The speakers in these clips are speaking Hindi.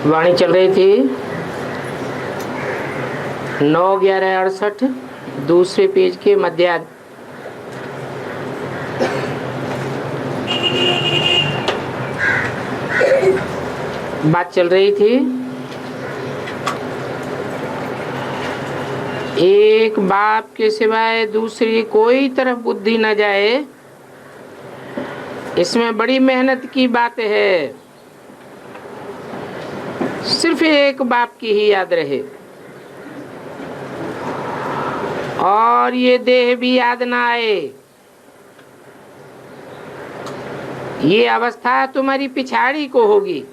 वाणी चल रही थी 9/11/68 दूसरे पेज के मध्यार्ध। बात चल रही थी एक बाप के सिवाय दूसरी कोई तरफ बुद्धि न जाए, इसमें बड़ी मेहनत की बात है। सिर्फ एक बाप की ही याद रहे और ये देह भी याद ना आए। ये अवस्था तुम्हारी पिछाड़ी को होगी।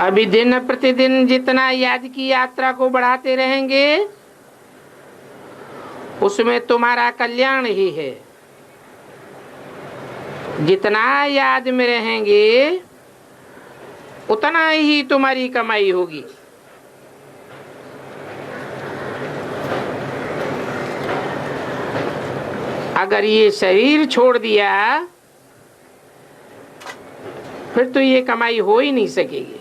अभी दिन प्रतिदिन जितना याद की यात्रा को बढ़ाते रहेंगे उसमें तुम्हारा कल्याण ही है। जितना याद में रहेंगे उतना ही तुम्हारी कमाई होगी। अगर ये शरीर छोड़ दिया फिर तो ये कमाई हो ही नहीं सकेगी।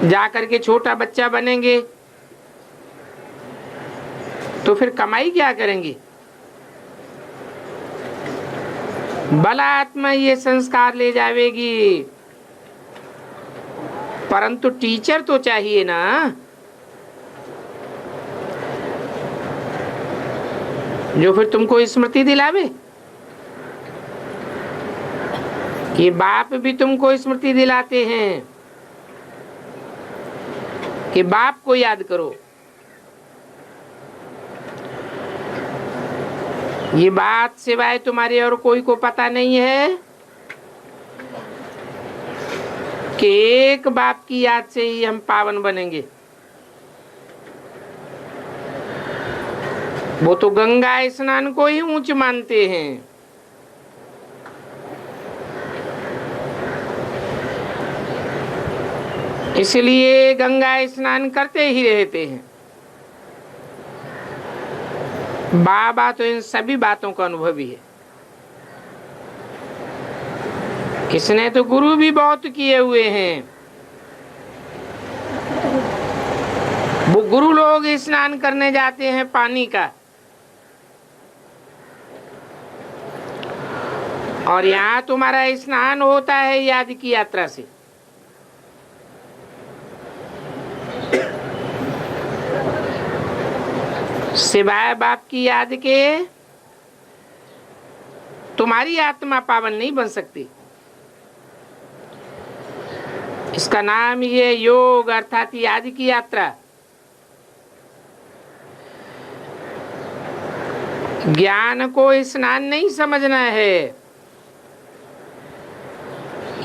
जाकर के छोटा बच्चा बनेंगे तो फिर कमाई क्या करेंगे? भला आत्मा ये संस्कार ले जावेगी, परंतु टीचर तो चाहिए ना। जो फिर तुमको स्मृति दिलावे। ये बाप भी तुमको स्मृति दिलाते हैं कि बाप को याद करो। ये बात सिवाय तुम्हारे और कोई को पता नहीं है कि एक बाप की याद से ही हम पावन बनेंगे। वो तो गंगा स्नान को ही ऊंच मानते हैं। इसलिए गंगा स्नान करते ही रहते हैं। बाबा तो इन सभी बातों का अनुभवी है। इसने तो गुरु भी बहुत किए हुए हैं। वो गुरु लोग स्नान करने जाते हैं पानी का, और यहाँ तुम्हारा स्नान होता है याद की यात्रा से। सिवाय बाप की याद के तुम्हारी आत्मा पावन नहीं बन सकती। इसका नाम ये योग अर्थात याद की यात्रा। ज्ञान को स्नान नहीं समझना है,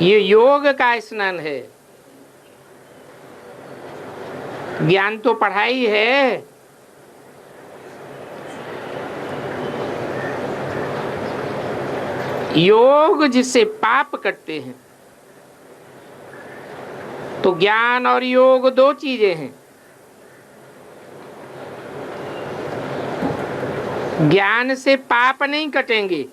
ये योग का स्नान है। ज्ञान तो पढ़ाई है, योग जिससे पाप कटते हैं। तो ज्ञान और योग दो चीजें हैं। ज्ञान से पाप नहीं कटेंगे,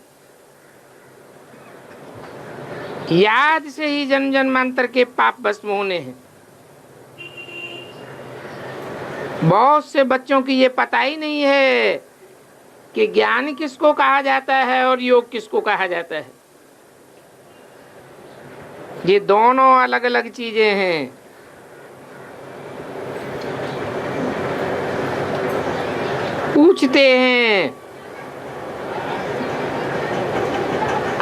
याद से ही जन्म जन्मांतर के पाप भस्म होने हैं। बहुत से बच्चों की ये पता ही नहीं है कि ज्ञान किसको कहा जाता है और योग किसको कहा जाता है। ये दोनों अलग अलग चीजें हैं। पूछते हैं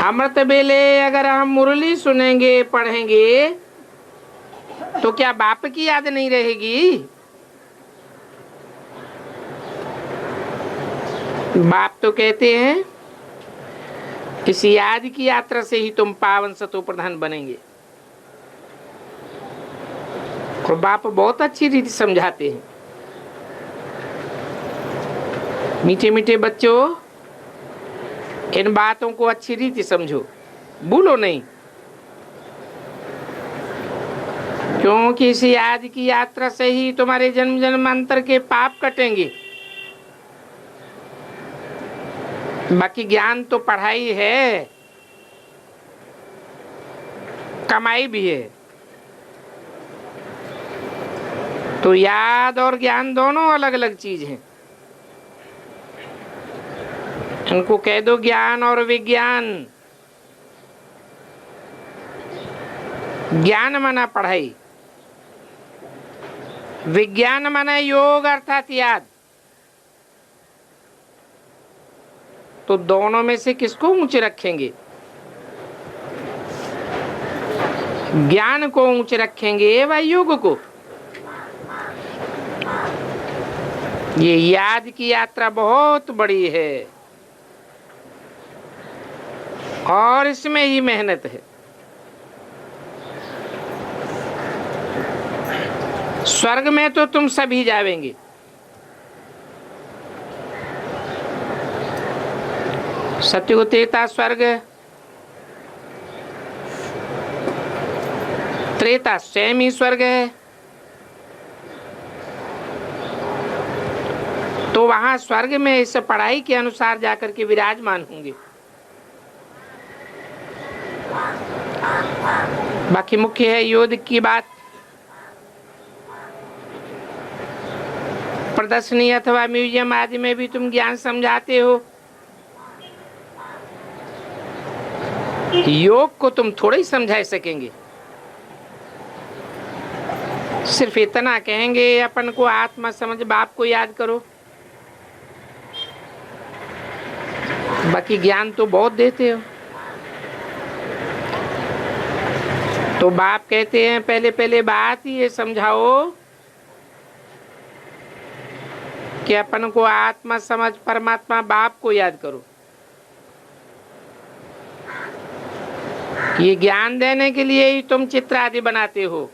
अमृत बेले अगर हम मुरली सुनेंगे पढ़ेंगे तो क्या बाप की याद नहीं रहेगी? बाप तो कहते हैं इस याद की यात्रा से ही तुम पावन सतो प्रधान बनेंगे। और बाप बहुत अच्छी रीति समझाते हैं। मीठे मीठे बच्चों, इन बातों को अच्छी रीति समझो, भूलो नहीं। क्योंकि इस याद की यात्रा से ही तुम्हारे जन्म जन्मांतर के पाप कटेंगे। बाकी ज्ञान तो पढ़ाई है, कमाई भी है। तो याद और ज्ञान दोनों अलग अलग चीज हैं। इनको कह दो ज्ञान और विज्ञान। ज्ञान माना पढ़ाई, विज्ञान माना योग अर्थात याद। तो दोनों में से किसको ऊंचे रखेंगे? ज्ञान को ऊंचे रखेंगे व योग को। ये याद की यात्रा बहुत बड़ी है और इसमें ही मेहनत है। स्वर्ग में तो तुम सभी जावेंगे, सत्युग त्रेता स्वर्ग, त्रेता स्वयं ही स्वर्ग है। तो वहां स्वर्ग में इस पढ़ाई के अनुसार जाकर के विराजमान होंगे। बाकी मुख्य है योग की बात। प्रदर्शनी अथवा म्यूजियम आदि में भी तुम ज्ञान समझाते हो, योग को तुम थोड़ा ही समझा सकेंगे। सिर्फ इतना कहेंगे अपन को आत्मा समझ, बाप को याद करो। बाकी ज्ञान तो बहुत देते हो। तो बाप कहते हैं पहले पहले बात ये समझाओ कि अपन को आत्मा समझ, परमात्मा बाप को याद करो। ये ज्ञान देने के लिए ही तुम चित्र आदि बनाते हो।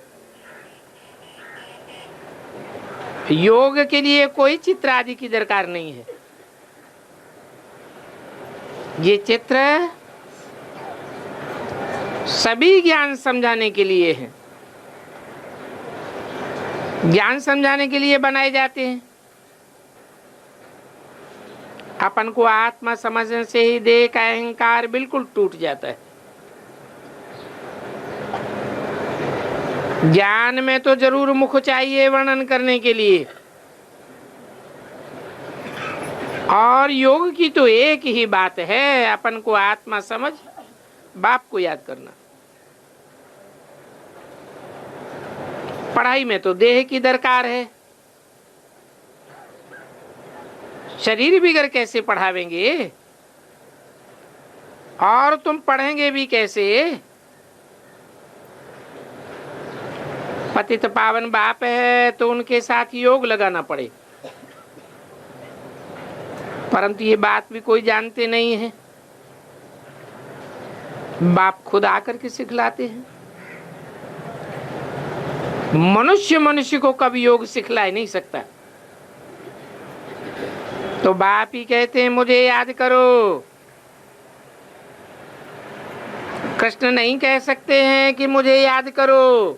योग के लिए कोई चित्र आदि की दरकार नहीं है। ये चित्र सभी ज्ञान समझाने के लिए है, ज्ञान समझाने के लिए बनाए जाते हैं। अपन को आत्मा समझने से ही देह का अहंकार बिल्कुल टूट जाता है। ज्ञान में तो जरूर मुख चाहिए वर्णन करने के लिए, और योग की तो एक ही बात है, अपन को आत्मा समझ, बाप को याद करना। पढ़ाई में तो देह की दरकार है, शरीर बिगड़ कैसे पढ़ावेंगे? और तुम पढ़ेंगे भी कैसे? पतित पावन बाप है तो उनके साथ योग लगाना पड़े, परंतु ये बात भी कोई जानते नहीं है। बाप खुद आकर के सिखलाते हैं। मनुष्य मनुष्य को कभी योग सिखला नहीं सकता। तो बाप ही कहते हैं मुझे याद करो। कृष्ण नहीं कह सकते हैं कि मुझे याद करो।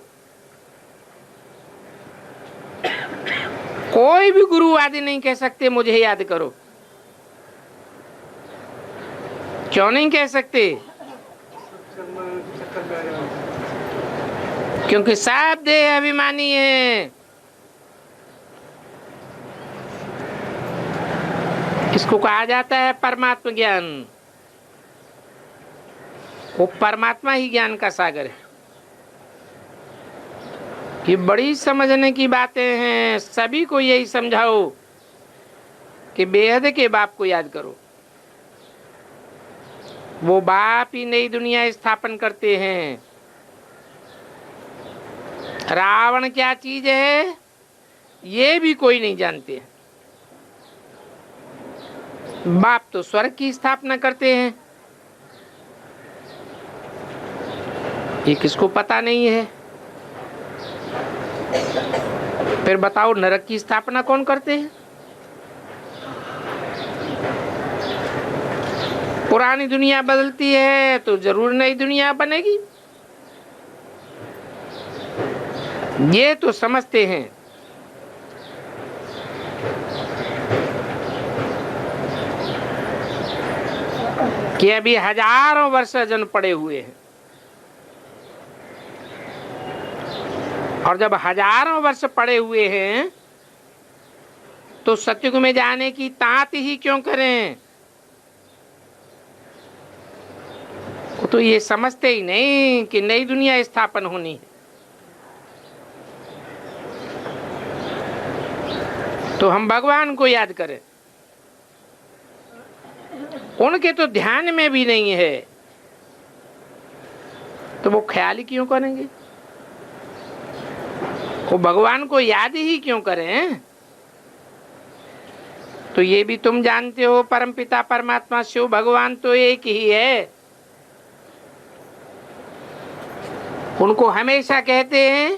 कोई भी गुरु आदि नहीं कह सकते मुझे याद करो। क्यों नहीं कह सकते? क्योंकि सब देह अभिमानी है। इसको कहा जाता है परमात्मा ज्ञान। वो परमात्मा ही ज्ञान का सागर है। ये बड़ी समझने की बातें हैं। सभी को यही समझाओ कि बेहद के बाप को याद करो। वो बाप ही नई दुनिया स्थापन करते हैं। रावण क्या चीज है ये भी कोई नहीं जानते। बाप तो स्वर्ग की स्थापना करते हैं, ये किसको पता नहीं है। फिर बताओ नरक की स्थापना कौन करते हैं? पुरानी दुनिया बदलती है तो जरूर नई दुनिया बनेगी, ये तो समझते हैं। कि अभी हजारों वर्ष अजन पड़े हुए हैं, और जब हजारों वर्ष पड़े हुए हैं तो सतयुग में जाने की तांत ही क्यों करें? वो तो ये समझते ही नहीं कि नई दुनिया स्थापन होनी है। तो हम भगवान को याद करें, उनके तो ध्यान में भी नहीं है, तो वो ख्याल ही क्यों करेंगे? वो भगवान को याद ही क्यों करें? तो ये भी तुम जानते हो, परमपिता परमात्मा शिव भगवान तो एक ही है। उनको हमेशा कहते हैं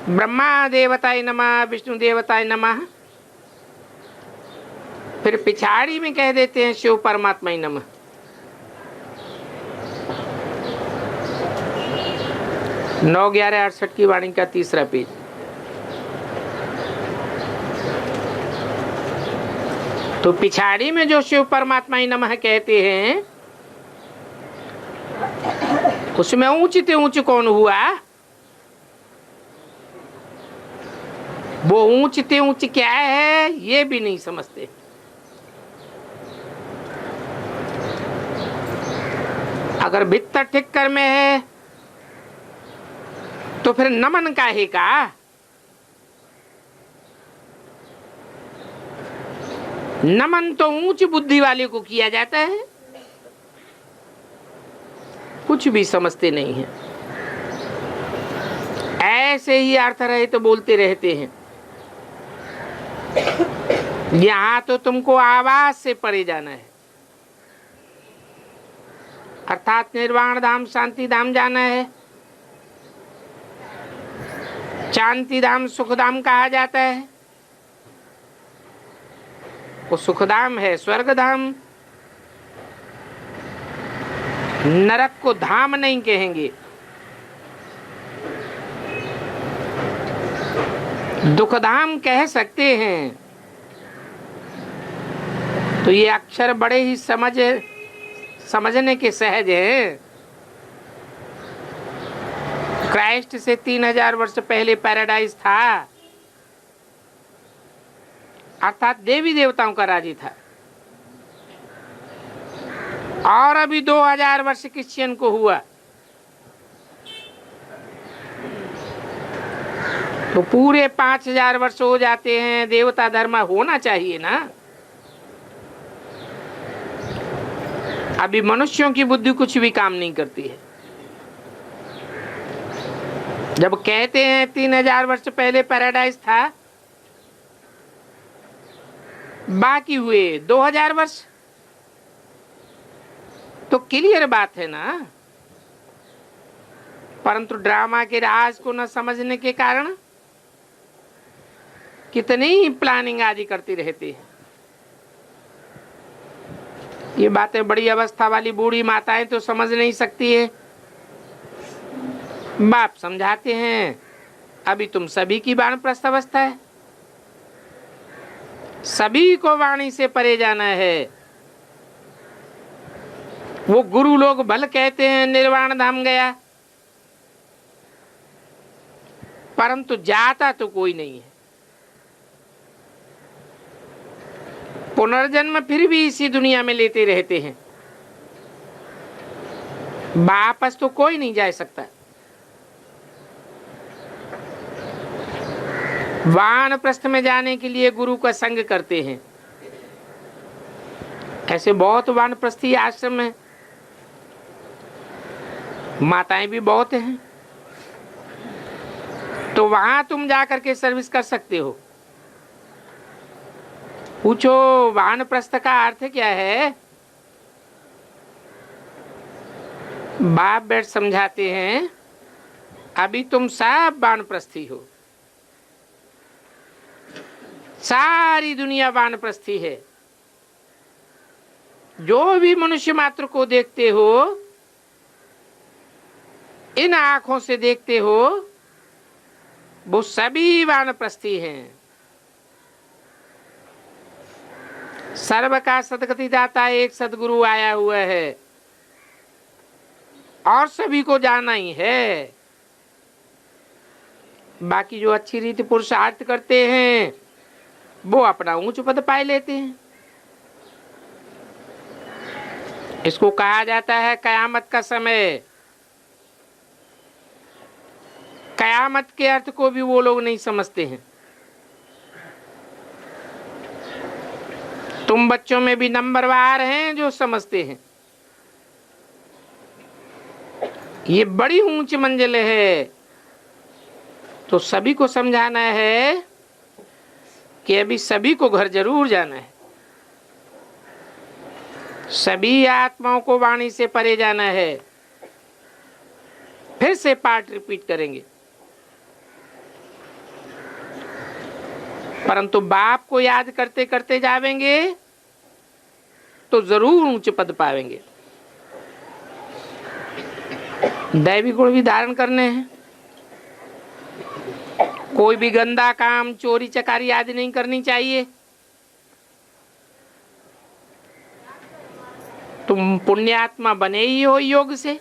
ब्रह्मा देवताय नमः, विष्णु देवताय नमः, फिर पिछाड़ी में कह देते हैं शिव परमात्मा ही नमः। नौ 1168 की वाणी का 3रा पेज। तो पिछाड़ी में जो शिव परमात्मा ही नमः कहते हैं, उसमें ऊंचते ऊंच कौन हुआ? वो ऊंचते ऊंच क्या है ये भी नहीं समझते। अगर भीतर ठिक्कर में है तो फिर नमन काहे का? नमन तो ऊंच बुद्धि वाले को किया जाता है। कुछ भी समझते नहीं है, ऐसे ही अर्थ रहे तो बोलते रहते हैं। यहां तो तुमको आवाज से परे जाना है, अर्थात निर्वाण धाम शांति धाम जाना है। शांति धाम सुखधाम कहा जाता है, वो सुखधाम है, स्वर्ग धाम। नरक को धाम नहीं कहेंगे। दुखधाम कह सकते हैं। तो ये अक्षर बड़े ही समझने के सहज हैं। क्राइस्ट से 3000 वर्ष पहले पैराडाइज था, अर्थात देवी देवताओं का राज्य था, और अभी 2000 वर्ष क्रिश्चियन को हुआ। तो पूरे 5000 वर्ष हो जाते हैं। देवता धर्म होना चाहिए ना। अभी मनुष्यों की बुद्धि कुछ भी काम नहीं करती है। जब कहते हैं 3000 वर्ष पहले पैराडाइज था, बाकी हुए 2000 वर्ष, तो क्लियर बात है ना। परंतु ड्रामा के राज को न समझने के कारण कितनी ही प्लानिंग आदि करती रहती है। ये बातें बड़ी अवस्था वाली बूढ़ी माताएं तो समझ नहीं सकती है। बाप समझाते हैं, अभी तुम सभी की वानप्रस्थ अवस्था है, सभी को वाणी से परे जाना है। वो गुरु लोग भल कहते हैं निर्वाण धाम गया, परंतु जाता तो कोई नहीं है। पुनर्जन्म फिर भी इसी दुनिया में लेते रहते हैं, वापस तो कोई नहीं जा सकता। वानप्रस्थ में जाने के लिए गुरु का संग करते हैं। ऐसे बहुत वानप्रस्थी आश्रम है, माताएं भी बहुत हैं, तो वहां तुम जाकर के सर्विस कर सकते हो। पूछो वानप्रस्थ का अर्थ क्या है? बाप बैठ समझाते हैं, अभी तुम सब वानप्रस्थी हो, सारी दुनिया वानप्रस्थी है। जो भी मनुष्य मात्र को देखते हो, इन आंखों से देखते हो, वो सभी वानप्रस्थी हैं। सर्व का सदगति दाता एक सदगुरु आया हुआ है और सभी को जाना ही है। बाकी जो अच्छी रीति पुरुषार्थ करते हैं वो अपना ऊंच पद पाए लेते हैं। इसको कहा जाता है कयामत का समय। कयामत के अर्थ को भी वो लोग नहीं समझते हैं। तुम बच्चों में भी नंबरवार हैं जो समझते हैं। ये बड़ी ऊंची मंजिल है। तो सभी को समझाना है कि अभी सभी को घर जरूर जाना है। सभी आत्माओं को वाणी से परे जाना है। फिर से पाठ रिपीट करेंगे। परंतु बाप को याद करते करते जावेंगे तो जरूर ऊंचे पद पावेंगे। दैवी गुण भी धारण करने हैं। कोई भी गंदा काम, चोरी चकारी आदि नहीं करनी चाहिए। तुम पुण्यात्मा बने ही हो योग से।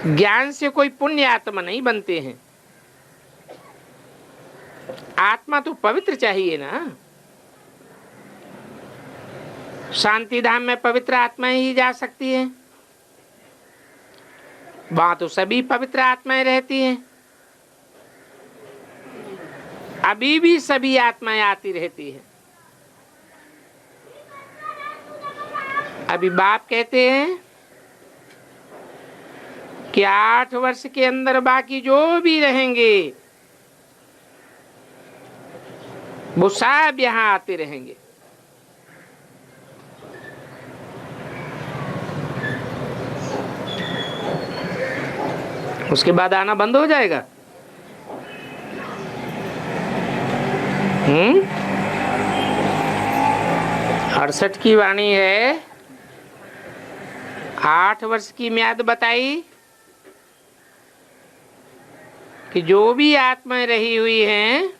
ज्ञान से कोई पुण्यात्मा नहीं बनते हैं। आत्मा तो पवित्र चाहिए ना। शांति धाम में पवित्र आत्माएं ही जा सकती हैं। वहां तो सभी पवित्र आत्माएं रहती हैं। अभी भी सभी आत्माएं आती रहती हैं। अभी बाप कहते हैं कि 8 वर्ष के अंदर बाकी जो भी रहेंगे वो सब यहां आते रहेंगे। उसके बाद आना बंद हो जाएगा। 68 की वाणी है। 8 वर्ष की म्याद बताई कि जो भी आत्माएं रही हुई हैं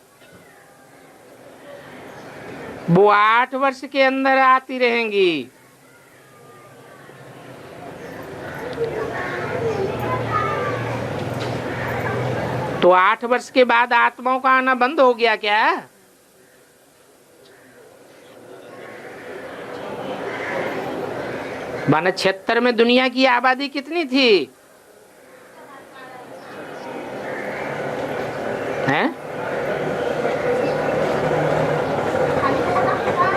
वो 8 वर्ष के अंदर आती रहेंगी। तो 8 वर्ष के बाद आत्माओं का आना बंद हो गया क्या? माना 76 में दुनिया की आबादी कितनी थी? हैं?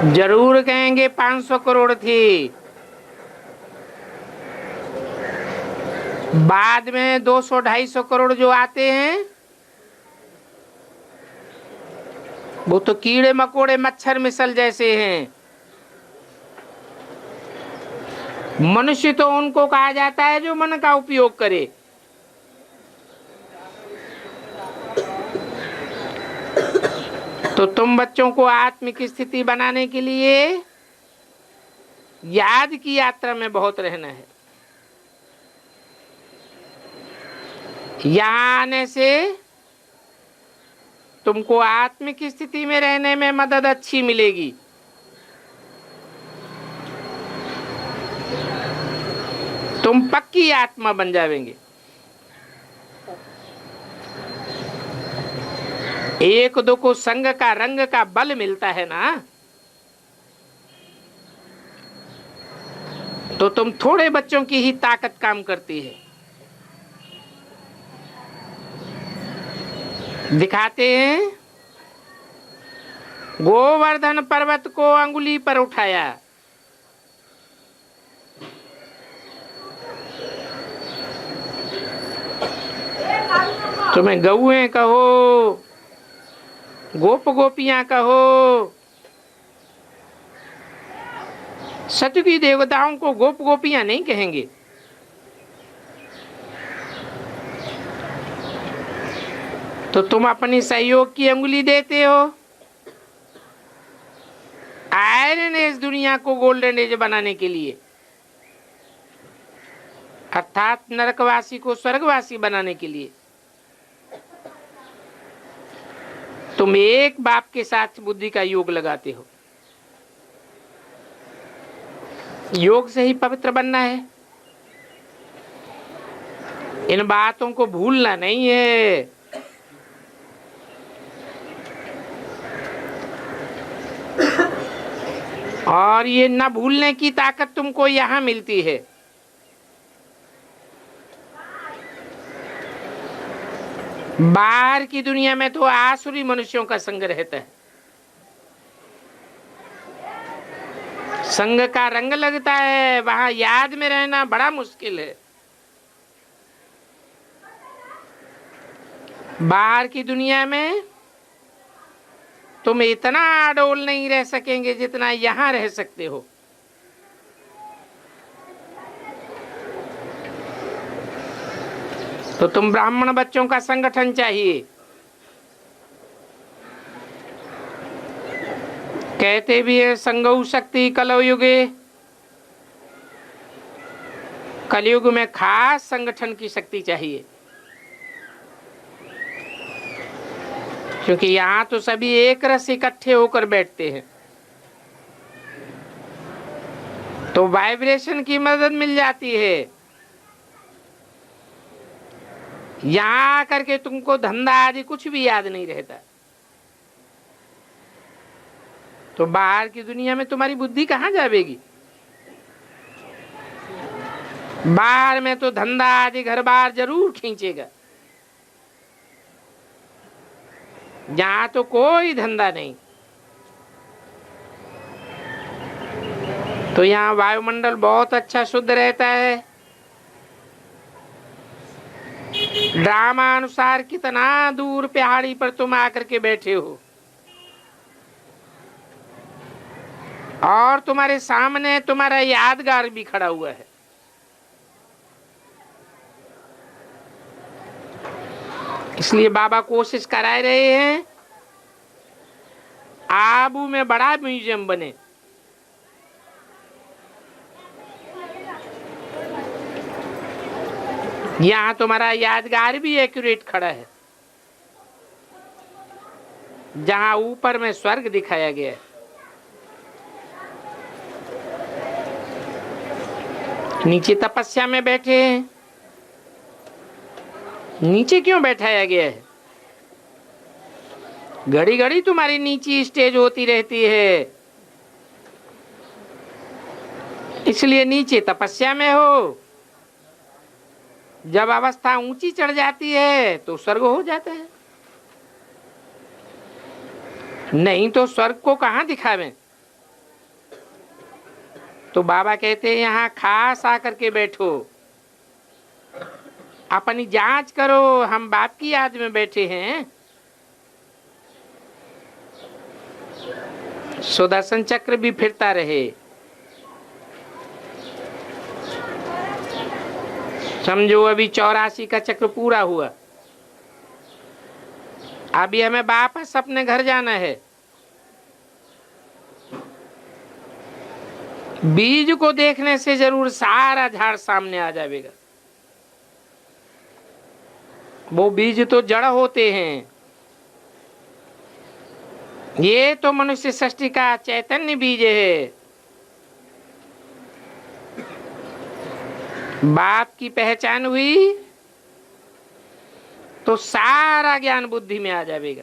जरूर कहेंगे 500 करोड़ थी। बाद में 200-250 करोड़ जो आते हैं वो तो कीड़े मकोड़े मच्छर मिसल जैसे हैं। मनुष्य तो उनको कहा जाता है जो मन का उपयोग करे। तो तुम बच्चों को आत्मिक स्थिति बनाने के लिए याद की यात्रा में बहुत रहना है। यहाँ आने से तुमको आत्मिक स्थिति में रहने में मदद अच्छी मिलेगी। तुम पक्की आत्मा बन जावेंगे। एक दो को संग का रंग का बल मिलता है ना, तो तुम थोड़े बच्चों की ही ताकत काम करती है। दिखाते हैं गोवर्धन पर्वत को अंगुली पर उठाया। तुम्हें गौएं कहो, गोप गोपियां कहो, सत्य की देवताओं को गोप गोपियां नहीं कहेंगे। तो तुम अपनी सहयोग की अंगुली देते हो। आयरन एज दुनिया को गोल्डन एज बनाने के लिए, अर्थात नरकवासी को स्वर्गवासी बनाने के लिए। तो तुम एक बाप के साथ बुद्धि का योग लगाते हो। योग से ही पवित्र बनना है। इन बातों को भूलना नहीं है। और ये न भूलने की ताकत तुमको यहां मिलती है। बाहर की दुनिया में तो आसुरी मनुष्यों का संग रहता है, संग का रंग लगता है, वहां याद में रहना बड़ा मुश्किल है। बाहर की दुनिया में तुम इतना अडोल नहीं रह सकेंगे जितना यहां रह सकते हो। तो तुम ब्राह्मण बच्चों का संगठन चाहिए। कहते भी है संगौ शक्ति कलौ युगे, कलयुग में खास संगठन की शक्ति चाहिए। क्योंकि यहाँ तो सभी एक रस इकट्ठे होकर बैठते हैं, तो वाइब्रेशन की मदद मिल जाती है। यहाँ आकर के तुमको धंधा आदि कुछ भी याद नहीं रहता। तो बाहर की दुनिया में तुम्हारी बुद्धि कहाँ जाएगी? बाहर में तो धंधा आदि घर बार जरूर खींचेगा, यहाँ तो कोई धंधा नहीं। तो यहाँ वायुमंडल बहुत अच्छा शुद्ध रहता है। ड्रामा अनुसार कितना दूर पहाड़ी पर तुम आकर के बैठे हो और तुम्हारे सामने तुम्हारा यादगार भी खड़ा हुआ है। इसलिए बाबा कोशिश कराए रहे हैं आबू में बड़ा म्यूजियम बने। यहाँ तुम्हारा यादगार भी एक्यूरेट खड़ा है, जहां ऊपर में स्वर्ग दिखाया गया है। नीचे तपस्या में बैठे हैं। नीचे क्यों बैठाया गया है? घड़ी घड़ी तुम्हारी नीची स्टेज होती रहती है, इसलिए नीचे तपस्या में हो। जब अवस्था ऊंची चढ़ जाती है तो स्वर्ग हो जाता है, नहीं तो स्वर्ग को कहां दिखावें। तो बाबा कहते हैं यहाँ खास आकर के बैठो, अपनी जांच करो। हम बाप की याद में बैठे हैं। सुदर्शन चक्र भी फिरता रहे। समझो अभी 84 का चक्र पूरा हुआ, अभी हमें वापस अपने घर जाना है। बीज को देखने से जरूर सारा झाड़ सामने आ जाएगा। वो बीज तो जड़ होते हैं, ये तो मनुष्य सृष्टि का चैतन्य बीज है। बाप की पहचान हुई तो सारा ज्ञान बुद्धि में आ जाएगा।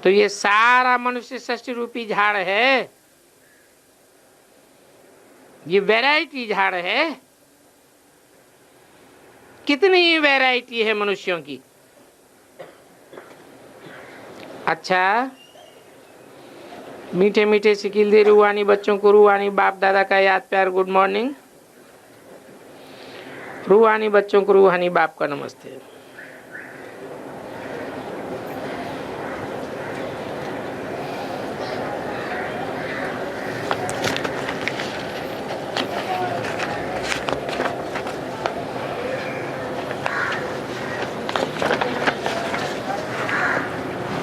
तो ये सारा मनुष्य सृष्टि रूपी झाड़ है, ये वैरायटी झाड़ है। कितनी वैरायटी है मनुष्यों की। अच्छा, मीठे मीठे सिकिल दे रूहानी बच्चों को रूहानी बाप दादा का याद प्यार गुड मॉर्निंग। रूहानी बच्चों को रूहानी बाप का नमस्ते।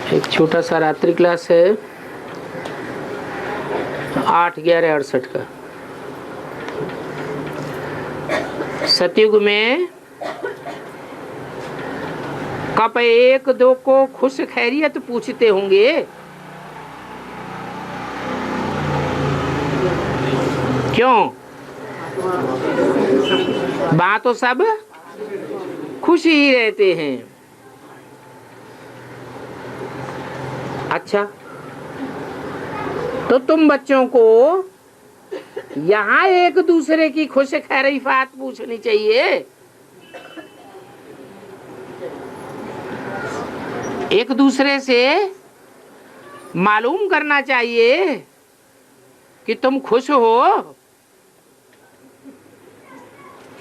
एक छोटा सा रात्रि क्लास है 8/11/68 का। सतयुग में कब एक दो को खुश खैरियत पूछते होंगे? क्यों? वहां तो सब खुश ही रहते हैं। अच्छा, तो तुम बच्चों को यहाँ एक दूसरे की खुश खैरियत पूछनी चाहिए, एक दूसरे से मालूम करना चाहिए कि तुम खुश हो।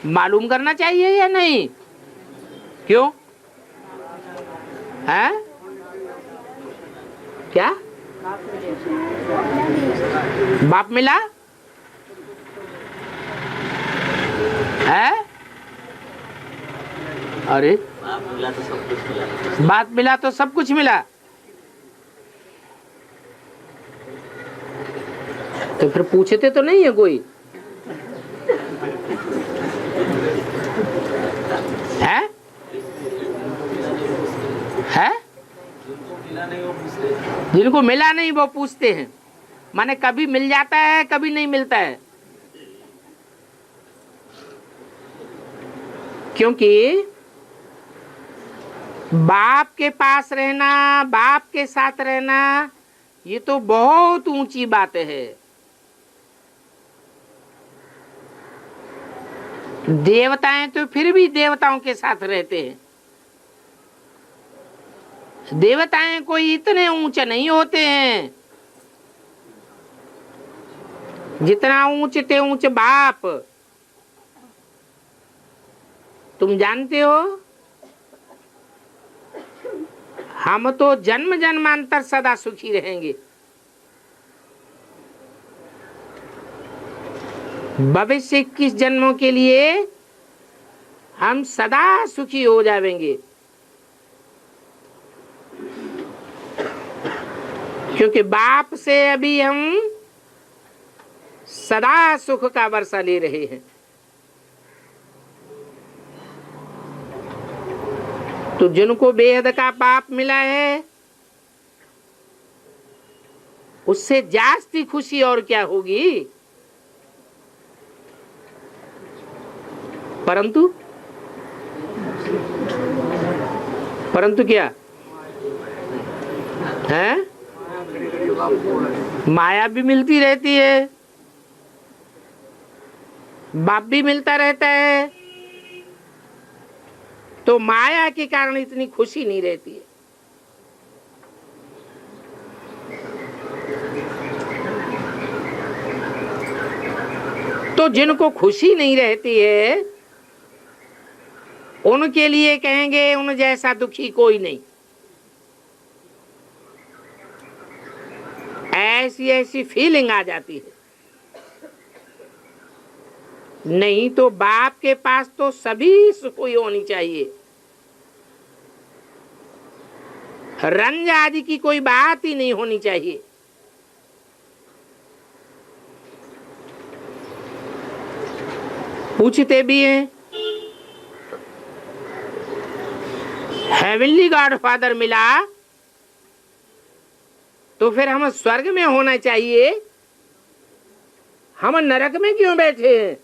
मालूम करना चाहिए या नहीं? क्यों है? क्या बाप मिला है? अरे बाप मिला तो सब कुछ मिला। तो फिर पूछते तो नहीं है कोई? है? जिनको मिला नहीं वो पूछते हैं। माने कभी मिल जाता है, कभी नहीं मिलता है। क्योंकि बाप के पास रहना, बाप के साथ रहना, ये तो बहुत ऊंची बात है। देवताएं तो फिर भी देवताओं के साथ रहते हैं। देवताएं कोई इतने ऊंचे नहीं होते हैं जितना ऊंचे ऊंच बाप। तुम जानते हो, हम तो जन्म जन्मांतर सदा सुखी रहेंगे। भविष्य 21 जन्मों के लिए हम सदा सुखी हो जाएंगे, क्योंकि बाप से अभी हम सदा सुख का वर्षा ले रहे हैं। तो जिनको बेहद का बाप मिला है, उससे जास्ती खुशी और क्या होगी। परंतु क्या है? माया भी मिलती रहती है, बाप भी मिलता रहता है, तो माया के कारण इतनी खुशी नहीं रहती है। तो जिनको खुशी नहीं रहती है, उनके लिए कहेंगे उन जैसा दुखी कोई नहीं। ऐसी ऐसी फीलिंग आ जाती है। नहीं तो बाप के पास तो सभी सुख होनी चाहिए, रंज आदि की कोई बात ही नहीं होनी चाहिए। पूछते भी हैं, हेवनली गॉड फादर मिला तो फिर हम स्वर्ग में होना चाहिए, हम नरक में क्यों बैठे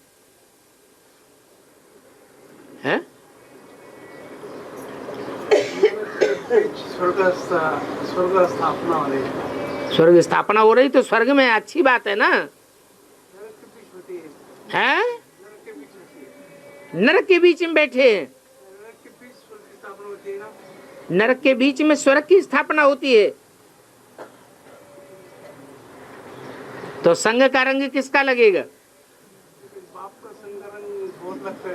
हैं? स्वर्ग स्थापना हो रही तो स्वर्ग में अच्छी बात है ना। है नरक के बीच में बैठे हैं, नरक के बीच में स्वर्ग की स्थापना होती है। तो संग का रंग किसका लगेगा? बाप का संग रंग बहुत लगता है,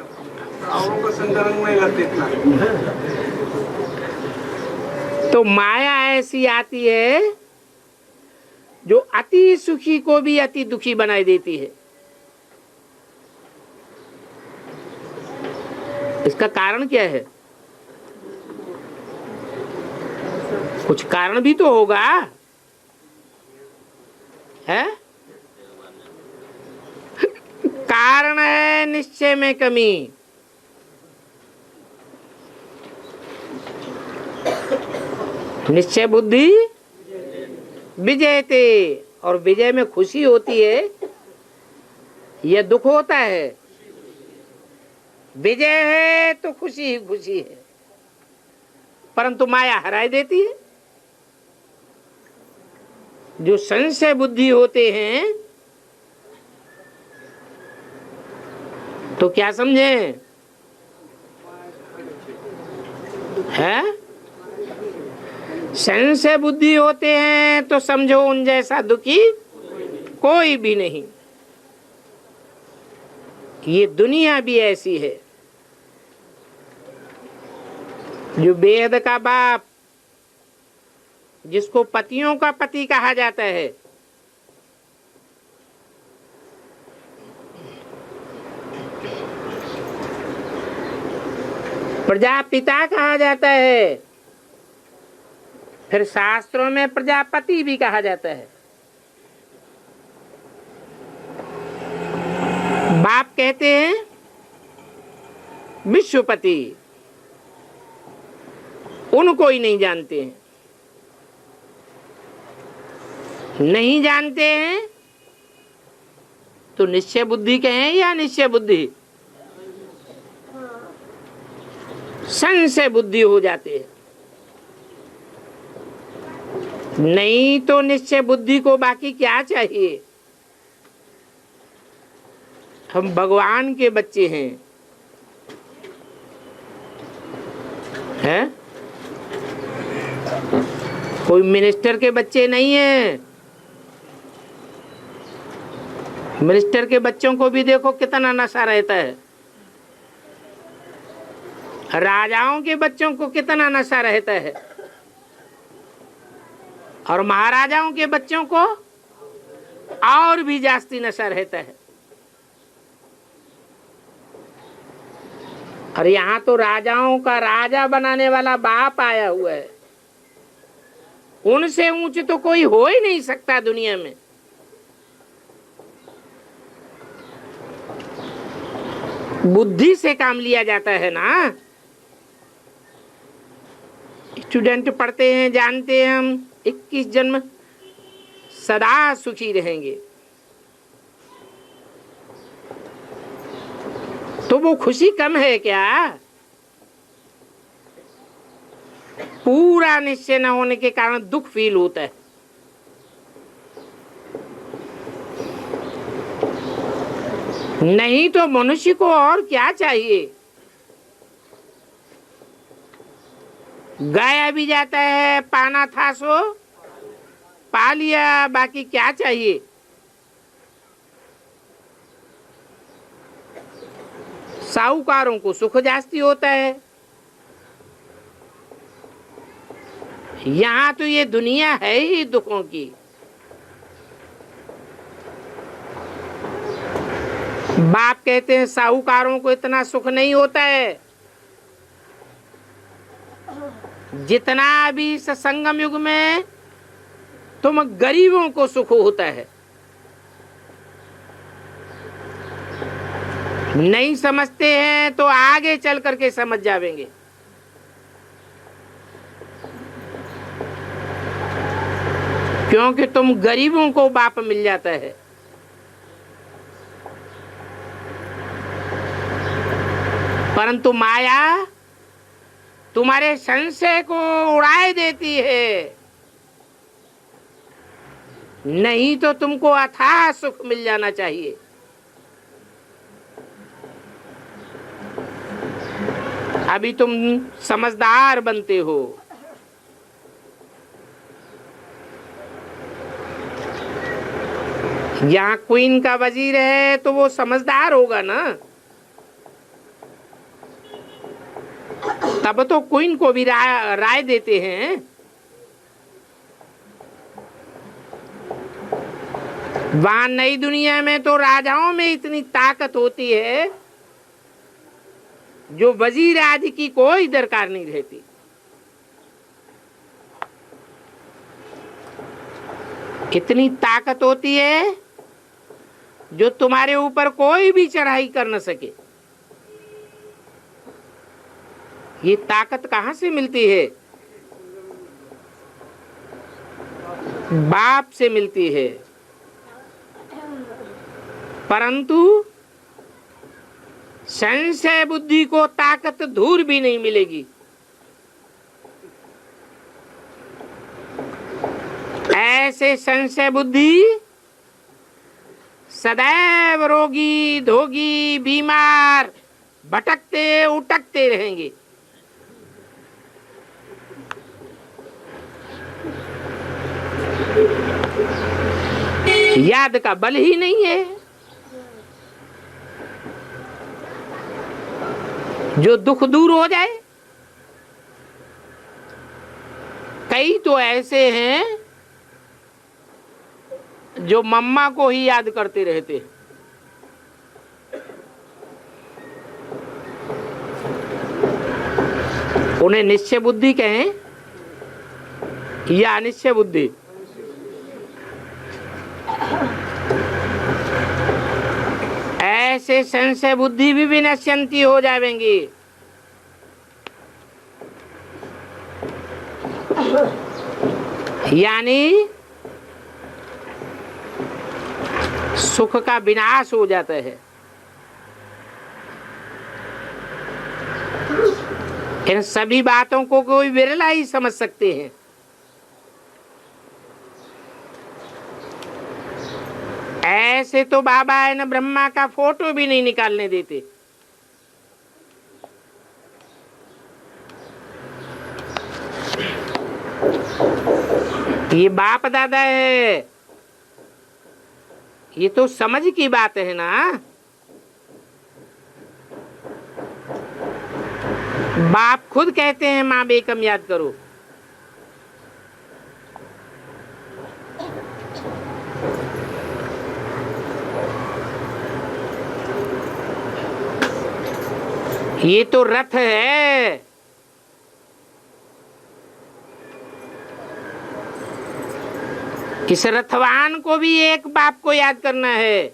औरों का संग रंग नहीं लगता इतना। तो माया ऐसी आती है जो अति सुखी को भी अति दुखी बनाई देती है। इसका कारण क्या है? कुछ कारण भी तो होगा, है? कारण है निश्चय में कमी। निश्चय बुद्धि विजयते, और विजय में खुशी होती है यह दुख होता है? विजय है तो खुशी ही खुशी है, परंतु माया हराए देती है। जो संशय बुद्धि होते हैं तो क्या समझे है? संशय बुद्धि होते हैं तो समझो उन जैसा दुखी कोई भी नहीं। ये दुनिया भी ऐसी है। जो बेहद का बाप, जिसको पतियों का पति कहा जाता है, प्रजापिता कहा जाता है, फिर शास्त्रों में प्रजापति भी कहा जाता है। बाप कहते हैं विश्वपति, उनको ही नहीं जानते हैं। नहीं जानते हैं तो निश्चय बुद्धि कहें या निश्चय बुद्धि? संशय बुद्धि हो जाते हैं। नहीं तो निश्चय बुद्धि को बाकी क्या चाहिए? हम भगवान के बच्चे हैं? कोई मिनिस्टर के बच्चे नहीं हैं। मिनिस्टर के बच्चों को भी देखो कितना नशा रहता है। राजाओं के बच्चों को कितना नशा रहता है, और महाराजाओं के बच्चों को और भी जास्ती नशा रहता है। और यहाँ तो राजाओं का राजा बनाने वाला बाप आया हुआ है। उनसे ऊंच तो कोई हो ही नहीं सकता दुनिया में। बुद्धि से काम लिया जाता है ना। स्टूडेंट पढ़ते हैं, जानते हैं हम 21 जन्म सदा सुखी रहेंगे, तो वो खुशी कम है क्या? पूरा निश्चय न होने के कारण दुख फील होता है। नहीं तो मनुष्य को और क्या चाहिए? गाया भी जाता है, पाना था सो पा लिया, बाकी क्या चाहिए? साहूकारों को सुख जास्ती होता है। यहाँ तो ये दुनिया है ही दुखों की। बाप कहते हैं साहूकारों को इतना सुख नहीं होता है जितना भी संगम युग में तुम गरीबों को सुख होता है। नहीं समझते हैं तो आगे चल करके समझ जावेंगे। क्योंकि तुम गरीबों को बाप मिल जाता है। परंतु माया तुम्हारे संशय को उड़ाए देती है। नहीं तो तुमको अथाह सुख मिल जाना चाहिए। अभी तुम समझदार बनते हो। यहाँ क्वीन का वजीर है तो वो समझदार होगा ना, तब तो क्वीन को भी राय देते हैं। वहां नई दुनिया में तो राजाओं में इतनी ताकत होती है जो वजीर आदि की कोई दरकार नहीं रहती। इतनी ताकत होती है जो तुम्हारे ऊपर कोई भी चढ़ाई कर न सके। ये ताकत कहां से मिलती है? बाप से मिलती है, परंतु संशय बुद्धि को ताकत धूर भी नहीं मिलेगी। ऐसे संशय बुद्धि सदैव रोगी धोगी बीमार भटकते उटकते रहेंगे। याद का बल ही नहीं है। जो दुख दूर हो जाए। कई तो ऐसे हैं जो मम्मा को ही याद करते रहते। उन्हें निश्चय बुद्धि कहें या अनिश्चय बुद्धि? ऐसे संशय बुद्धि भी विनश्यंती हो जाएंगी। यानी सुख का विनाश हो जाता है। इन सभी बातों को कोई विरला ही समझ सकते हैं। ऐसे तो बाबा है न ब्रह्मा का फोटो भी नहीं निकालने देते। ये बाप दादा है, ये तो समझ की बात है ना। बाप खुद कहते हैं माँ बेकम याद करो। ये तो रथ है। इस रथवान को भी एक बाप को याद करना है।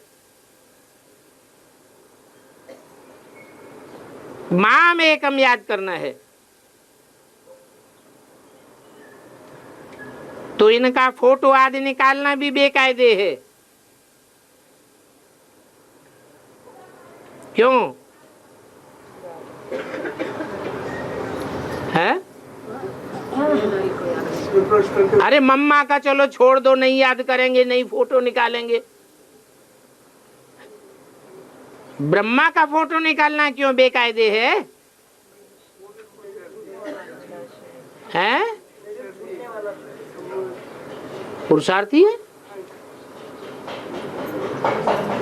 माम एकम याद करना है। तो इनका फोटो आदि निकालना भी बेकायदे है। क्यों है? अरे मम्मा का चलो छोड़ दो, नहीं याद करेंगे, नहीं फोटो निकालेंगे। ब्रह्मा का फोटो निकालना क्यों बेकायदे है? हैं? पुरुषार्थी है।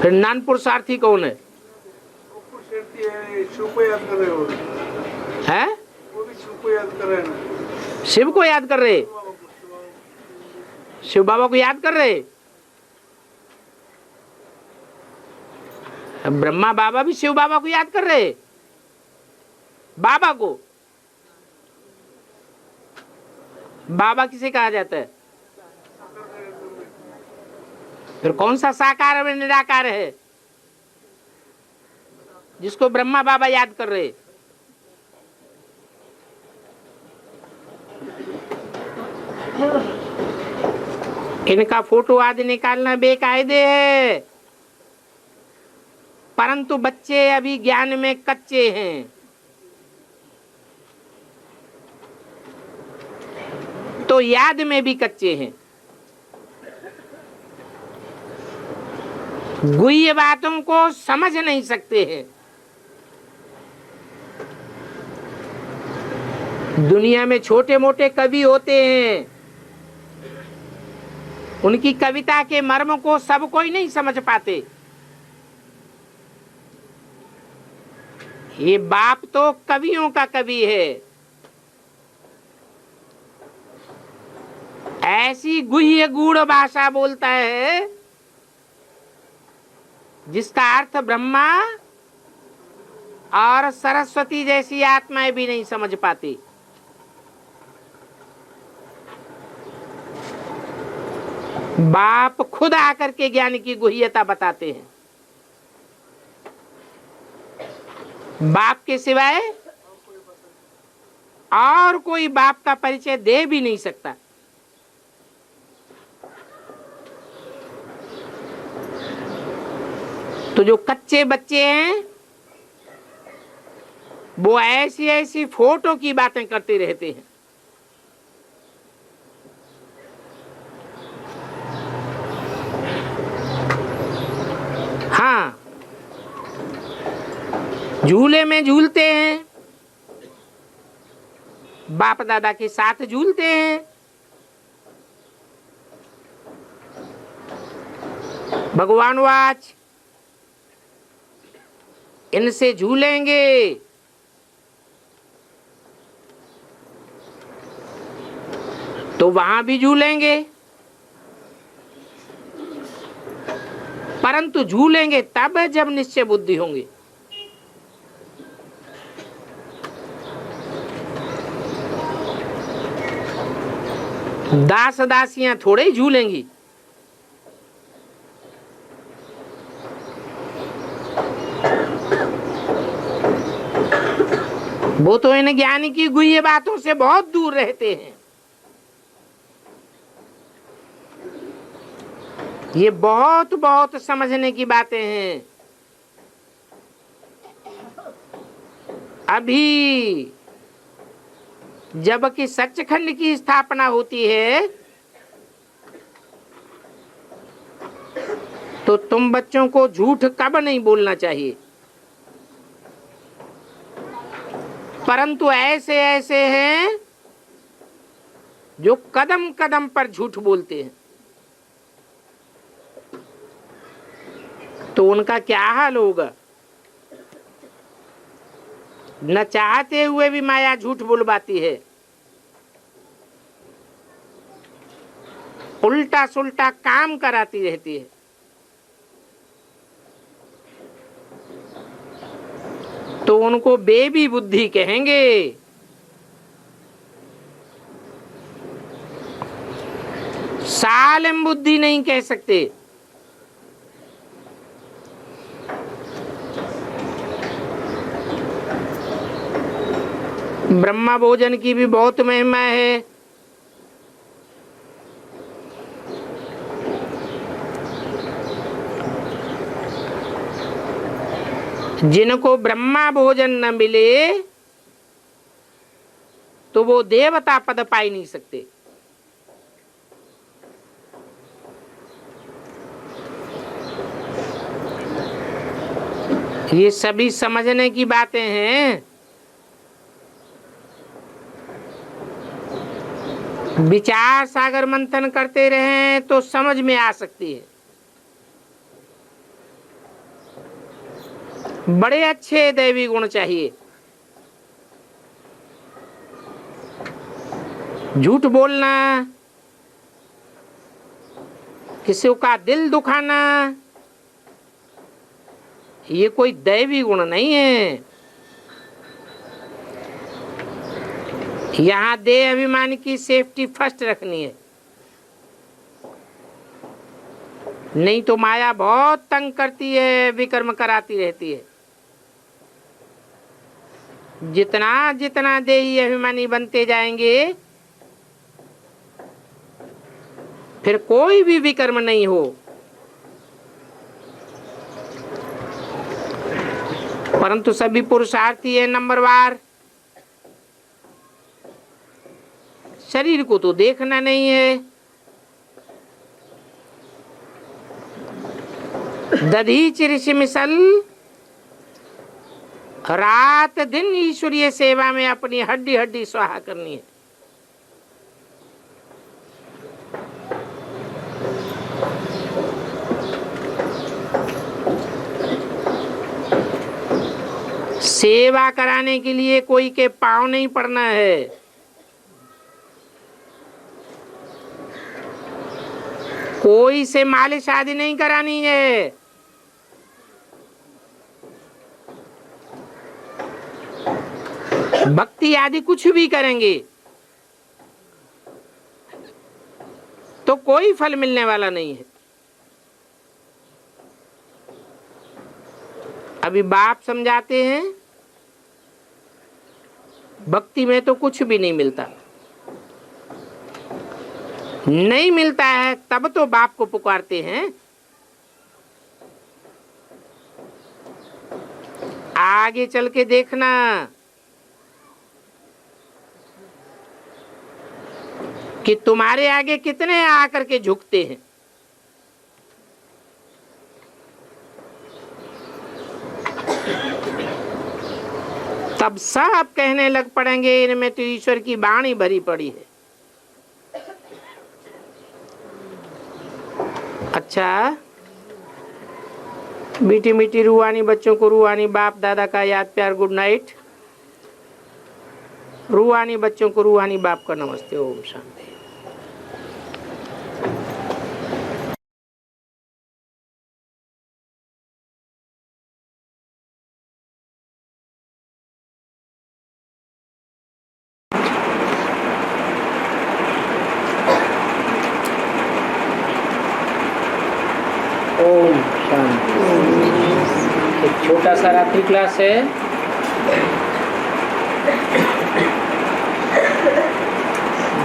फिर नान पुरुषार्थी कौन है? शिव को याद कर रहे हो। हैं? वो भी शिव को याद कर रहे हैं। शिव को याद कर रहे? शिव बाबा को याद कर रहे? ब्रह्मा बाबा भी शिव बाबा को याद कर रहे? बाबा को बाबा किसे कहा जाता है? फिर कौन सा साकार और निराकार है जिसको ब्रह्मा बाबा याद कर रहे? इनका फोटो आदि निकालना बेकायदे है, परंतु बच्चे अभी ज्ञान में कच्चे हैं। तो याद में भी कच्चे हैं। गुह्य बातों को समझ नहीं सकते हैं। दुनिया में छोटे मोटे कवि होते हैं, उनकी कविता के मर्म को सब कोई नहीं समझ पाते। ये बाप तो कवियों का कवि है। ऐसी गुह्य गूढ़ भाषा बोलता है जिसका अर्थ ब्रह्मा और सरस्वती जैसी आत्माएं भी नहीं समझ पाती। बाप खुद आकर के ज्ञान की गुह्यता बताते हैं। बाप के सिवाय और कोई बाप का परिचय दे भी नहीं सकता। तो जो कच्चे बच्चे हैं वो ऐसी ऐसी फोटो की बातें करते रहते हैं। हाँ, झूले में झूलते हैं, बाप दादा के साथ झूलते हैं, भगवान वाच इनसे झूलेंगे, तो वहां भी झूलेंगे, परंतु झूलेंगे तब जब निश्चय बुद्धि होंगे। दास दासियां थोड़े ही झूलेंगी। वो तो इन ज्ञानी की गुह्य बातों से बहुत दूर रहते हैं। ये बहुत बहुत समझने की बातें हैं। अभी जबकि सचखंड की स्थापना होती है तो तुम बच्चों को झूठ कब नहीं बोलना चाहिए, परंतु ऐसे ऐसे हैं जो कदम कदम पर झूठ बोलते हैं। तो उनका क्या हाल होगा। न चाहते हुए भी माया झूठ बुलवाती है, उल्टा सुल्टा काम कराती रहती है। तो उनको बेबी बुद्धि कहेंगे। सालिम बुद्धि नहीं कह सकते। ब्रह्मा भोजन की भी बहुत महिमा है। जिनको ब्रह्मा भोजन न मिले तो वो देवता पद पा ही नहीं सकते। ये सभी समझने की बातें हैं। विचार सागर मंथन करते रहें तो समझ में आ सकती है। बड़े अच्छे दैवी गुण चाहिए। झूठ बोलना, किसी का दिल दुखाना, ये कोई दैवी गुण नहीं है। यहाँ देह अभिमान की सेफ्टी फर्स्ट रखनी है, नहीं तो माया बहुत तंग करती है, विकर्म कराती रहती है। जितना जितना देही अभिमानी बनते जाएंगे फिर कोई भी विकर्म नहीं हो। परंतु सभी पुरुषार्थी है नंबरवार। शरीर को तो देखना नहीं है। दधीच ऋषि मिसल रात दिन ईश्वरीय सेवा में अपनी हड्डी हड्डी स्वाहा करनी है। सेवा कराने के लिए कोई के पांव नहीं पड़ना है। कोई से मालिश आदि नहीं करानी है। भक्ति आदि कुछ भी करेंगे तो कोई फल मिलने वाला नहीं है। अभी बाप समझाते हैं भक्ति में तो कुछ भी नहीं मिलता। नहीं मिलता है तब तो बाप को पुकारते हैं। आगे चल के देखना, कि तुम्हारे आगे कितने आकर के झुकते हैं। तब सब कहने लग पड़ेंगे इनमें तो ईश्वर की वाणी भरी पड़ी है। अच्छा, मीठी मीठी रूहानी बच्चों को रूहानी बाप दादा का याद प्यार गुड नाइट। रूहानी बच्चों को रूहानी बाप का नमस्ते। ओम शांति। ओम शांति। एक छोटा सा रात्रि क्लास है।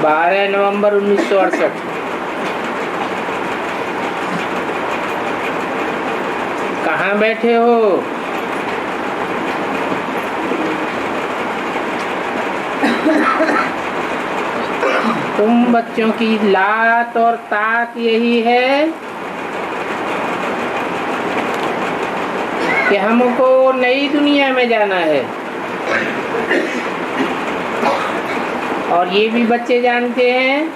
12 नवंबर 1968। कहाँ बैठे हो? तुम बच्चों की लात और तात यही है कि हमको नई दुनिया में जाना है। और ये भी बच्चे जानते हैं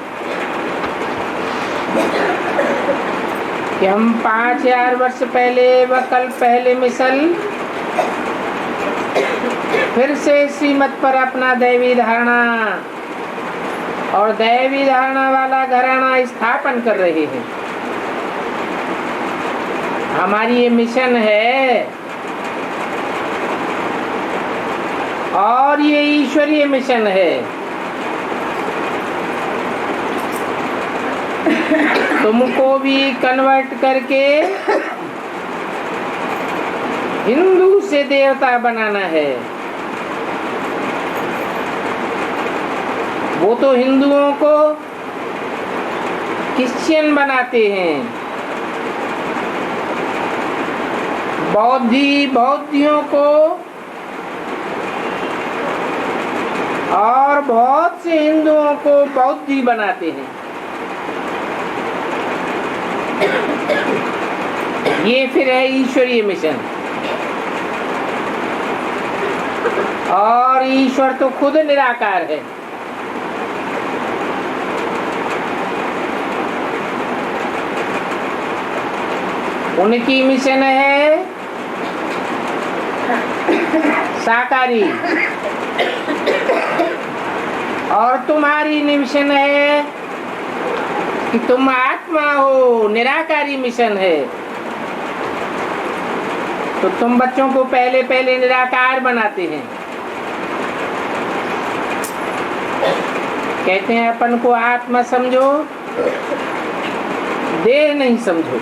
कि हम 5000 वर्ष पहले व कल पहले मिसल फिर से श्रीमत पर अपना दैवी धारणा और दैवी धारणा वाला घराना स्थापन कर रहे हैं। हमारी ये मिशन है और ये ईश्वरीय मिशन है। तुमको भी कन्वर्ट करके हिंदू से देवता बनाना है। वो तो हिंदुओं को क्रिश्चियन बनाते हैं, बौद्धियों को और बहुत से हिंदुओं को बौद्धि बनाते हैं। ये फिर है ईश्वरीय मिशन। और ईश्वर तो खुद निराकार है। उनकी मिशन है साकारी और तुम्हारी मिशन है कि तुम आत्मा हो, निराकारी मिशन है। तो तुम बच्चों को पहले पहले निराकार बनाते हैं। कहते हैं अपन को आत्मा समझो, देह नहीं समझो।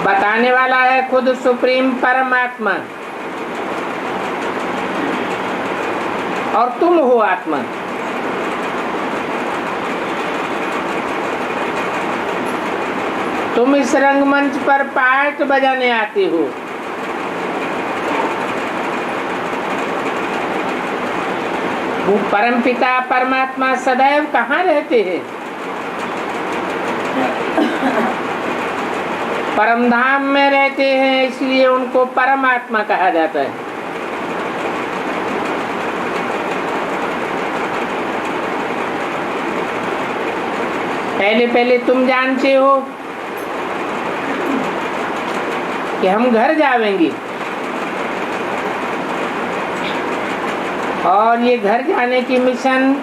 बताने वाला है खुद सुप्रीम परमात्मा और तुम हो आत्मा। तुम इस रंगमंच पर पार्ट बजाने आते हो। वो परमपिता परमात्मा सदैव कहाँ रहते हैं? परमधाम में रहते हैं, इसलिए उनको परमात्मा कहा जाता है। पहले पहले तुम जानते हो कि हम घर जाएंगे और ये घर जाने की मिशन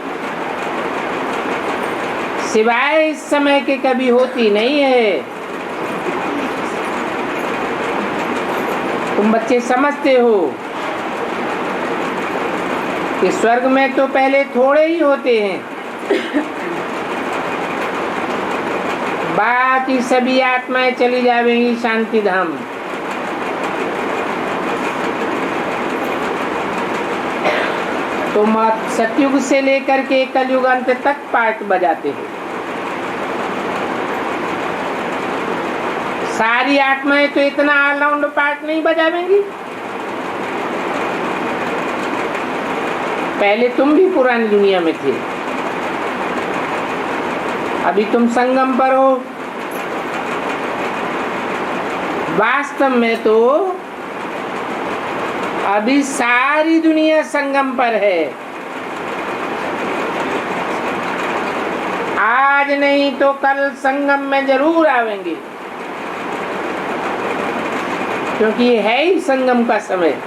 सिवाय इस समय के कभी होती नहीं है। तुम बच्चे समझते हो कि स्वर्ग में तो पहले थोड़े ही होते हैं, बाकी सभी आत्माएं चली जाएंगी शांति धाम। तुम सतयुग से लेकर के कलयुग अंत तक पार्ट बजाते हो। सारी आत्माएं तो इतना ऑलराउंड पार्ट नहीं बजावेंगी। पहले तुम भी पुरानी दुनिया में थे, अभी तुम संगम पर हो। वास्तव में तो अभी सारी दुनिया संगम पर है। आज नहीं तो कल संगम में जरूर आवेंगे, क्योंकि है ही संगम का समय।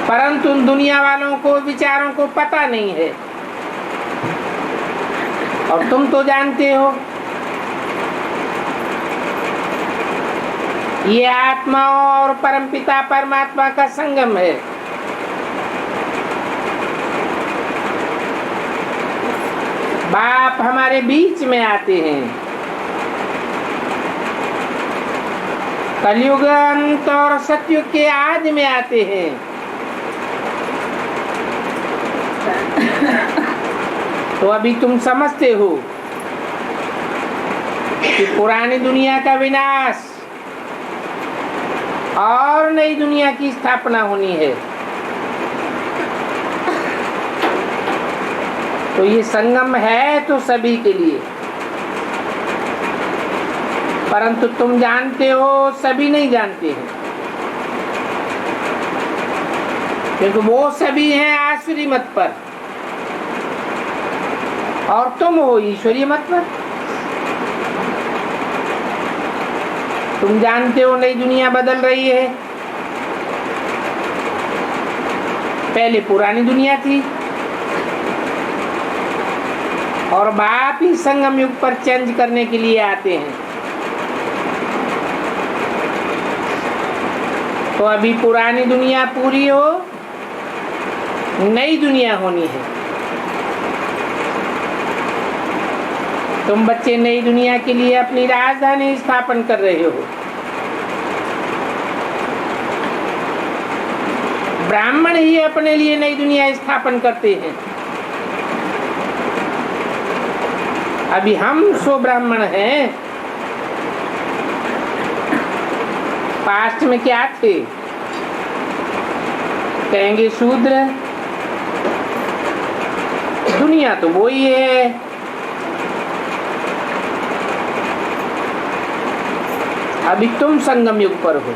परंतु उन दुनिया वालों को, विचारों को पता नहीं है, और तुम तो जानते हो ये आत्मा और परमपिता परमात्मा का संगम है। बाप हमारे बीच में आते हैं। कलयुग अंत और सतयुग के आदि में आते हैं। तो अभी तुम समझते हो कि पुरानी दुनिया का विनाश और नई दुनिया की स्थापना होनी है। तो ये संगम है तो सभी के लिए, परंतु तुम जानते हो, सभी नहीं जानते हैं, क्योंकि वो सभी हैं आसुरी मत पर और तुम हो ईश्वरीय मत पर। तुम जानते हो नई दुनिया बदल रही है। पहले पुरानी दुनिया थी और बाप ही संगम युग पर चेंज करने के लिए आते हैं। तो अभी पुरानी दुनिया पूरी हो, नई दुनिया होनी है। तुम बच्चे नई दुनिया के लिए अपनी राजधानी स्थापन कर रहे हो। ब्राह्मण ही अपने लिए नई दुनिया स्थापन करते हैं। अभी हम सो ब्राह्मण हैं। पास्ट में क्या थे? कहेंगे शूद्र। दुनिया तो वो ही है। अभी तुम संगम युग पर हो,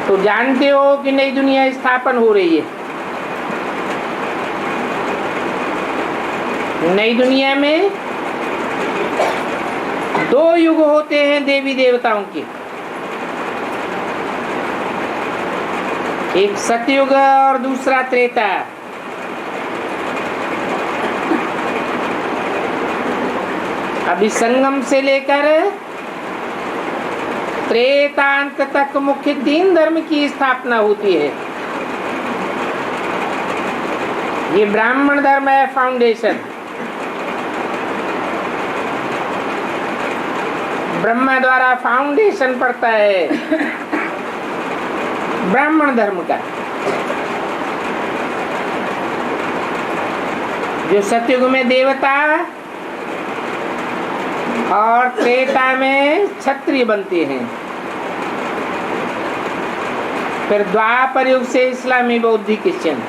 तो जानते हो कि नई दुनिया स्थापन हो रही है। नई दुनिया में 2 युग होते हैं देवी देवताओं के, एक सतयुग और दूसरा त्रेता। अभी संगम से लेकर त्रेतांत तक मुख्य 3 धर्म की स्थापना होती है। ये ब्राह्मण धर्म है फाउंडेशन। ब्रह्मा द्वारा फाउंडेशन पड़ता है ब्राह्मण धर्म का। जो सतयुग में देवता और त्रेता में क्षत्रिय बनते हैं। फिर द्वापर युग से इस्लामी, बौद्ध, क्रिश्चियन।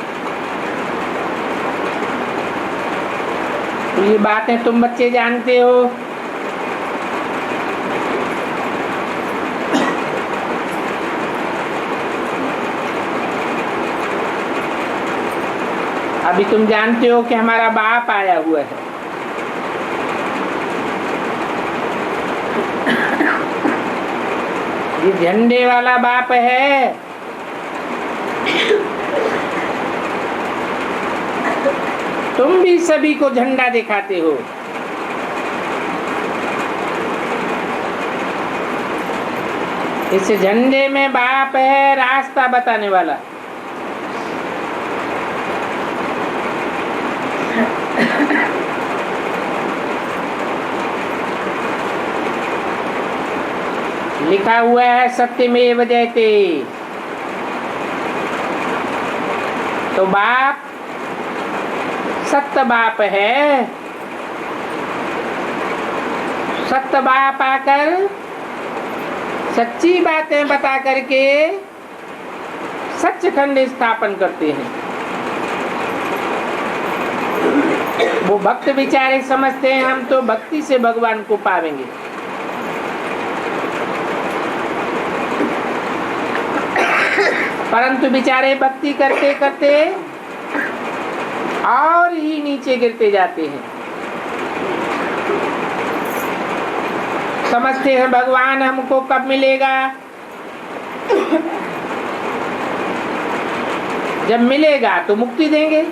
तो ये बातें तुम बच्चे जानते हो। अभी तुम जानते हो कि हमारा बाप आया हुआ है। ये झंडे वाला बाप है। तुम भी सभी को झंडा दिखाते हो। इस झंडे में बाप है, रास्ता बताने वाला। लिखा हुआ है सत्यमेव जयते। तो बाप सत्य बाप है, सत्य बाप आकर सच्ची बातें बता करके सच्चखंड स्थापन करते हैं। वो भक्त बेचारे समझते हैं हम तो भक्ति से भगवान को पावेंगे। परंतु बेचारे भक्ति करते करते और ही नीचे गिरते जाते हैं। समझते हैं भगवान हमको कब मिलेगा, जब मिलेगा तो मुक्ति देंगे।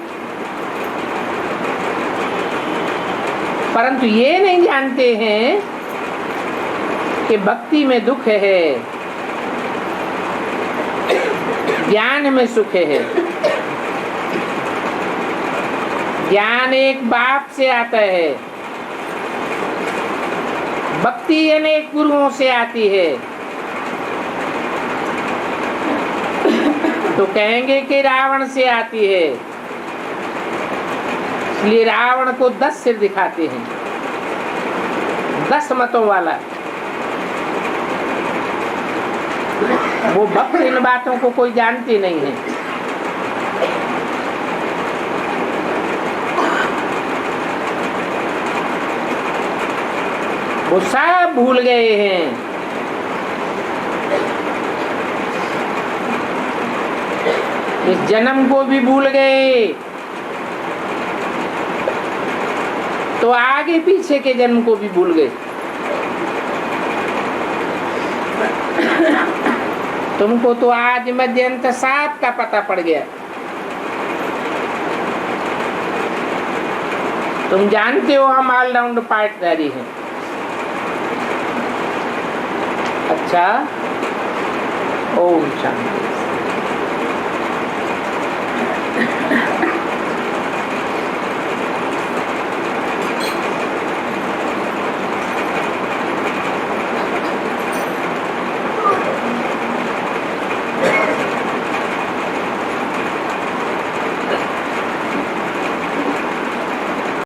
परंतु ये नहीं जानते हैं कि भक्ति में दुख है, ज्ञान में सुख है। ज्ञान एक बाप से आता है, भक्ति अनेक गुरुओं से आती है। तो कहेंगे कि रावण से आती है, इसलिए रावण को 10 सिर दिखाते हैं, 10 मतों वाला। वो भक्त इन बातों को कोई जानते नहीं है। वो सब भूल गए हैं। इस जन्म को भी भूल गए तो आगे पीछे के जन्म को भी भूल गए। तुमको तो आज मध्यंत 7 का पता पड़ गया। तुम जानते हो हम ऑलराउंड पार्टनरी हैं। अच्छा, ओम शांति।